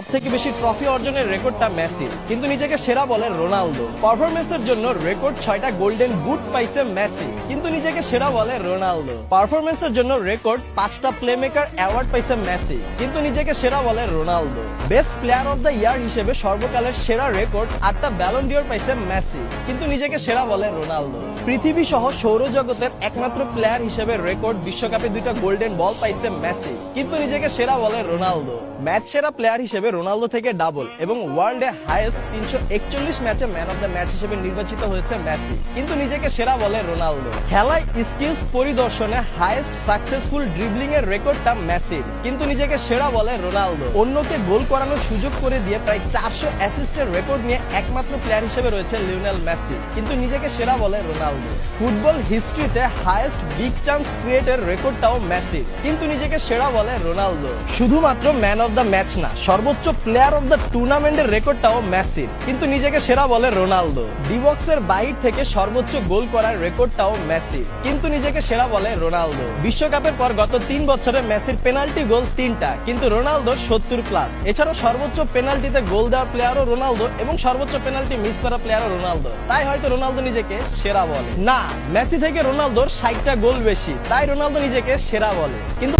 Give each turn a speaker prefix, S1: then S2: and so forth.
S1: সবথেকে বেশি ট্রফি অর্জনের রেকর্ডটা মেসির, কিন্তু নিজেকে সেরা বলে রোনালদো। পারফরমেন্সের জন্য রেকর্ড 6টা গোল্ডেন বুট পাইছে মেসি, কিন্তু নিজেকে সেরা বলে রোনালদো। পারফরমেন্সের জন্য রেকর্ড 5টা প্লেমেকার অ্যাওয়ার্ড পাইছে মেসি, কিন্তু নিজেকে সেরা বলে Ronaldo. Best player of the year হিসেবে সর্বকালের সেরা রেকর্ড 8টা ব্যালন ডিওর পাইছে মেসি, কিন্তু নিজেকে সেরা বলে রোনালদো। পৃথিবী সহ সৌরজগতের একমাত্র প্লেয়ার হিসেবে রেকর্ড বিশ্বকাপে 2টা গোল্ডেন বল পাইছে মেসি, কিন্তু নিজেকে সেরা বলে রোনালদো। ম্যাচ সেরা প্লেয়ার হিসেবে রোনালদো থেকে ডাবল এবং ওয়ার্ল্ডে হাইয়েস্ট 341 ম্যাচে ম্যান অফ দ্য ম্যাচ হিসেবে নির্বাচিত হয়েছে মেসি, কিন্তু নিজেকে সেরা বলে রোনালদো। খেলায় স্কিলস পরিদর্শনে হাইয়েস্ট সাকসেসফুল ড্রিবলিং এর রেকর্ডটা মেসির, কিন্তু নিজেকে সেরা বলে রোনালদো। অন্যকে গোল করানোর সুযোগ করে দিয়ে প্রায় 400 অ্যাসিস্টের রেকর্ড নিয়ে একমাত্র প্লেয়ার হিসেবে রয়েছে লিওনেল মেসি, কিন্তু নিজেকে সেরা বলে রোনালদো। ফুটবল হিস্ট্রিতে হাইয়েস্ট বিগ চান্স ক্রিয়েটের রেকর্ডটাও মেসির, কিন্তু নিজেকে সেরা বলে রোনালদো। শুধুমাত্র ম্যান অফ দ্য ম্যাচ না, সর্বোচ্চ প্লেয়ার অফ দ্য টুর্নামেন্টের রেকর্ডটাও মেসির, কিন্তু নিজেকে সেরা বলে রোনালদো। ডিবক্সের বাইর থেকে সর্বোচ্চ গোল করার রেকর্ডটাও মেসির, কিন্তু নিজেকে সেরা বলে রোনালদো। বিশ্বকাপের পর গত 3 বছরে মেসির পেনাল্টি গোল 3টা, কিন্তু রোনালদোর 70+। এছাড়াও সর্বোচ্চ পেনাল্টিতে গোল দেওয়া প্লেয়ারও রোনালদো এবং সর্বোচ্চ পেনাল্টি মিস করা প্লেয়ারও রোনালদো, তাই হয়তো রোনালদো নিজেকে সেরা বলে। না, মেসি থেকে রোনালদোর 60টা গোল বেশি, তাই রোনালদো নিজেকে সেরা বলে। কিন্তু